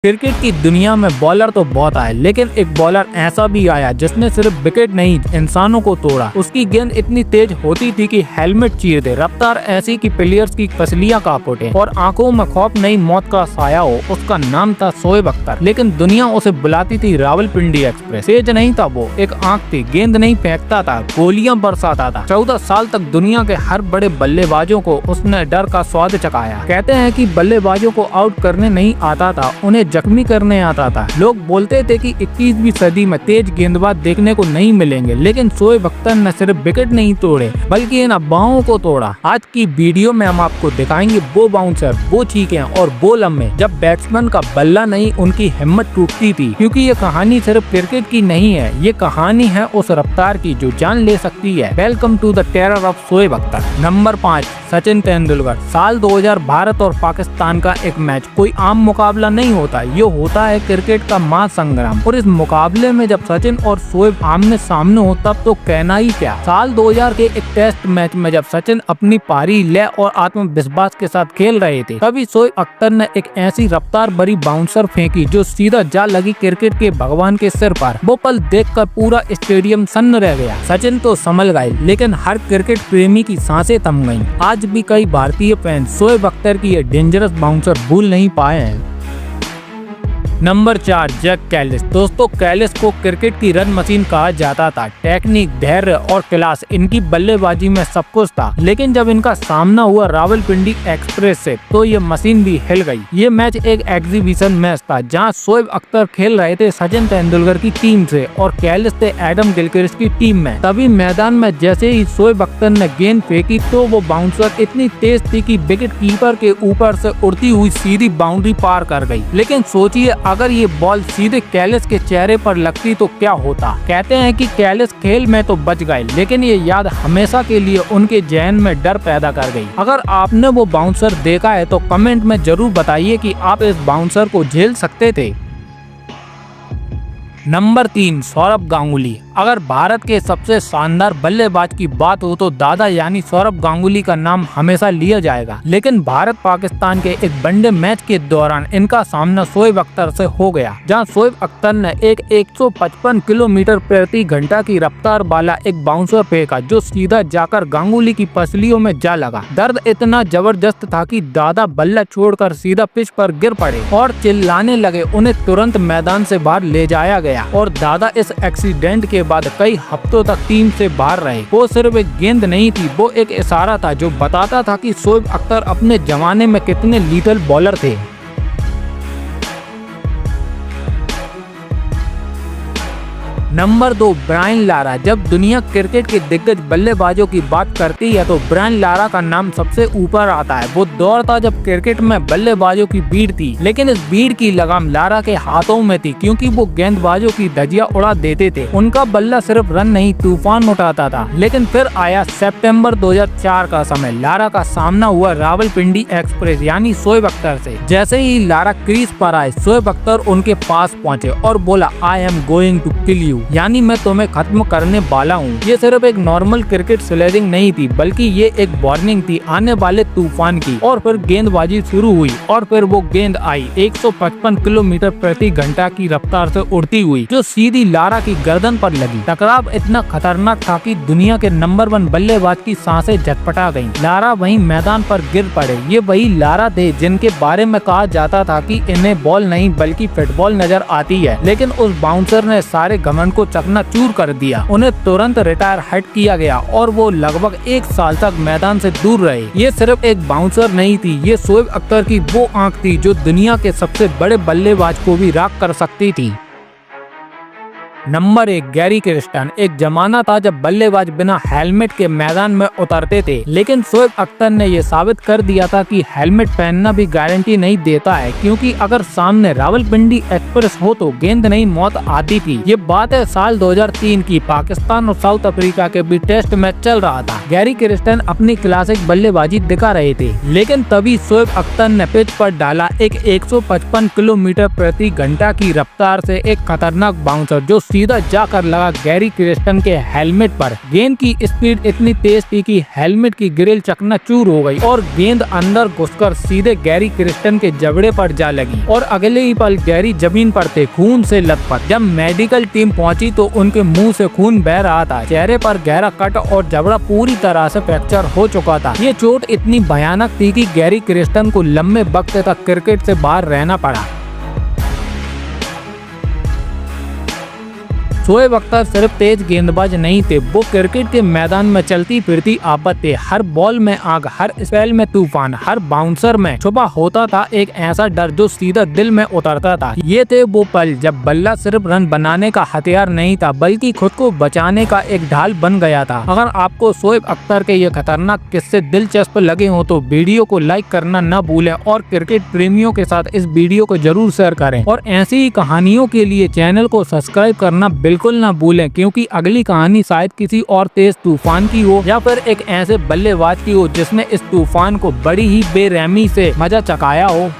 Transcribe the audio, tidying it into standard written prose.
Cricket की दुनिया में बॉलर तो बहुत आए, लेकिन एक बॉलर ऐसा भी आया जिसने सिर्फ विकेट नहीं इंसानों को तोड़ा। उसकी गेंद इतनी तेज होती थी कि हेलमेट चीर दे, रफ्तार ऐसी कि प्लेयर्स की पसलियां कांप उठे और आंखों में खौफ नहीं मौत का साया हो। उसका नाम था शोएब अख्तर, लेकिन दुनिया उसे बुलाती थी रावलपिंडी एक्सप्रेस। तेज नहीं था वो, एक आंख थी, गेंद नहीं फेंकता था, गोलियां बरसाता था। 14 साल तक दुनिया के हर बड़े बल्लेबाजों को उसने डर का स्वाद चखाया। कहते हैं कि बल्लेबाजों को आउट करने नहीं आता था, उन्हें जख्मी करने आता था। लोग बोलते थे कि 21वीं सदी में तेज गेंदबाज देखने को नहीं मिलेंगे, लेकिन शोएब अख्तर ने सिर्फ विकेट नहीं तोड़े बल्कि इन अफवाहों को तोड़ा। आज की वीडियो में हम आपको दिखाएंगे वो बाउंसर, वो चीखें और वो लम्हे जब बैट्समैन का बल्ला नहीं उनकी हिम्मत टूटती थी। क्योंकि ये कहानी सिर्फ क्रिकेट की नहीं है, ये कहानी है उस रफ्तार की जो जान ले सकती है। Welcome to the terror of Shoaib Akhtar. Number 5, Sachin Tendulkar. साल 2000 भारत और पाकिस्तान का एक मैच कोई आम मुकाबला नहीं होता, ये होता है क्रिकेट का महासंग्राम। और इस मुकाबले में जब सचिन और शोएब आमने सामने हो तब तो कहना ही क्या। साल 2000 के एक टेस्ट मैच में जब सचिन अपनी पारी लय और आत्मविश्वास के साथ खेल रहे थे, तभी शोएब अख्तर ने एक ऐसी रफ्तार भरी बाउंसर फेंकी जो सीधा जा लगी क्रिकेट के भगवान के सिर पर। वो पल देखकर पूरा स्टेडियम सन्न रह गया। सचिन तो संभल गए, लेकिन हर क्रिकेट प्रेमी की सांसें थम गईं। आज भी कई भारतीय फैंस शोएब अख्तर की ये डेंजरस बाउंसर भूल नहीं पाए हैं। Number 4, Jack Kallis. दोस्तों, कैलिस को क्रिकेट की रन मशीन कहा जाता था। टेक्निक, धैर्य और क्लास इनकी बल्लेबाजी में सब कुछ था, लेकिन जब इनका सामना हुआ रावलपिंडी एक्सप्रेस से तो ये मशीन भी हिल गई। ये मैच एक एग्जीबिशन मैच था जहां शोएब अख्तर खेल रहे थे सचिन तेंदुलकर की टीम से और कैलिस थे एडम गिलक्रिस्ट की टीम में। तभी मैदान में जैसे ही शोएब अख्तर ने गेंद फेंकी तो वो बाउंसर इतनी तेज थी कि विकेट कीपर के ऊपर से उड़ती हुई सीधी बाउंड्री पार कर गई। लेकिन सोचिए, अगर ये बॉल सीधे कैलिस के चेहरे पर लगती तो क्या होता। कहते हैं कि कैलिस खेल में तो बच गए, लेकिन ये याद हमेशा के लिए उनके जहन में डर पैदा कर गई। अगर आपने वो बाउंसर देखा है तो कमेंट में जरूर बताइए कि आप इस बाउंसर को झेल सकते थे। नंबर 3, सौरभ गांगुली। अगर भारत के सबसे शानदार बल्लेबाज की बात हो तो दादा यानी सौरभ गांगुली का नाम हमेशा लिया जाएगा। लेकिन भारत पाकिस्तान के एक वनडे मैच के दौरान इनका सामना शोएब अख्तर से हो गया, जहां शोएब अख्तर ने एक 155 किलोमीटर प्रति घंटा की रफ्तार वाला एक बाउंसर फेंका जो सीधा जाकर गांगुली की पसलियों में जा लगा। दर्द इतना जबरदस्त था कि दादा बल्ला छोड़कर सीधा पिच पर गिर पड़े और चिल्लाने लगे। उन्हें तुरंत मैदान से बाहर ले जाया गया और दादा इस एक्सीडेंट के बाद कई हफ्तों तक टीम से बाहर रहे। वो सिर्फ एक गेंद नहीं थी, वो एक इशारा था जो बताता था कि शोएब अख्तर अपने जमाने में कितने लीथल बॉलर थे। Number 2, Brian Lara. जब दुनिया क्रिकेट के दिग्गज बल्लेबाजों की बात करती है तो ब्रायन लारा का नाम सबसे ऊपर आता है। वो दौर था जब क्रिकेट में बल्लेबाजों की भीड़ थी, लेकिन इस भीड़ की लगाम लारा के हाथों में थी, क्योंकि वो गेंदबाजों की धज्जियां उड़ा देते थे। उनका बल्ला सिर्फ रन नहीं तूफान उठाता था। लेकिन फिर आया सितंबर 2004 का समय। लारा का सामना हुआ रावलपिंडी एक्सप्रेस यानी शोएब अख्तर से। जैसे ही लारा क्रीज पर आए, शोएब अख्तर उनके पास पहुंचे और बोला, I am going to kill you, यानी मैं तुम्हें खत्म करने वाला हूँ। ये सिर्फ एक नॉर्मल क्रिकेट स्लेजिंग नहीं थी, बल्कि ये एक वार्निंग थी आने वाले तूफान की। और फिर गेंदबाजी शुरू हुई और फिर वो गेंद आई 155 किलोमीटर प्रति घंटा की रफ्तार से उड़ती हुई जो सीधी लारा की गर्दन पर लगी। टकराव इतना खतरनाक था कि दुनिया के नंबर 1 बल्लेबाज की सांसें झटपटा गईं। लारा वहीं मैदान पर गिर पड़े। ये वही लारा थे जिनके बारे में कहा जाता था कि इन्हें बॉल नहीं बल्कि फुटबॉल नजर आती है। लेकिन उस बाउंसर ने सारे घमंड को चकनाचूर कर दिया। उन्हें तुरंत रिटायर हट किया गया और वो लगभग 1 साल तक मैदान से दूर रहे। ये सिर्फ एक बाउंसर नहीं थी, ये शोएब अख्तर की वो आंख थी जो दुनिया के सबसे बड़े बल्लेबाज को भी राख कर सकती थी। Number 1, Gary Kristen. एक जमाना था जब बल्लेबाज बिना हेलमेट के मैदान में उतरते थे, लेकिन शोएब अख्तर ने ये साबित कर दिया था कि हेलमेट पहनना भी गारंटी नहीं देता है, क्योंकि अगर सामने रावलपिंडी एक्सप्रेस हो तो गेंद नहीं मौत आती थी। ये बात है साल 2003 की। पाकिस्तान और साउथ अफ्रीका के बीच टेस्ट मैच चल रहा था। गैरी क्रिस्टन अपनी क्लासिक बल्लेबाजी दिखा रहे थे, लेकिन तभी शोएब अख्तर ने पिच पर डाला एक 155 किलोमीटर प्रति घंटा की रफ्तार से एक खतरनाक बाउंसर जो सीधा जाकर लगा गैरी क्रिस्टन के हेलमेट पर। गेंद की स्पीड इतनी तेज थी कि हेलमेट की ग्रिल चकनाचूर हो गई और गेंद अंदर घुसकर सीधे गैरी क्रिस्टन के जबड़े पर जा लगी और अगले ही पल गैरी जमीन पर थे, खून से लथपथ। जब मेडिकल टीम पहुंची तो उनके मुंह से खून बह रहा था, चेहरे पर गहरा कट और जबड़ा पूरी तरह से फ्रैक्चर हो चुका था। ये चोट इतनी भयानक थी कि गैरी क्रिस्टन को लंबे वक्त तक क्रिकेट से बाहर रहना पड़ा। शोएब अख्तर सिर्फ तेज गेंदबाज नहीं थे, वो क्रिकेट के मैदान में चलती फिरती आफत थे। हर बॉल में आग, हर स्पेल में तूफान, हर बाउंसर में छुपा होता था एक ऐसा डर जो सीधा दिल में उतरता था। ये थे वो पल जब बल्ला सिर्फ रन बनाने का हथियार नहीं था बल्कि खुद को बचाने का एक ढाल बन गया था। अगर आपको शोएब अख्तर के ये खतरनाक किस्से दिलचस्प लगे हो तो वीडियो को लाइक करना न भूलें और क्रिकेट प्रेमियों के साथ इस वीडियो को जरूर शेयर करें और ऐसी ही कहानियों के लिए चैनल को सब्सक्राइब करना बिल्कुल ना भूलें, क्योंकि अगली कहानी शायद किसी और तेज तूफान की हो या फिर एक ऐसे बल्लेबाज की हो जिसने इस तूफान को बड़ी ही बेरहमी से मजा चकाया हो।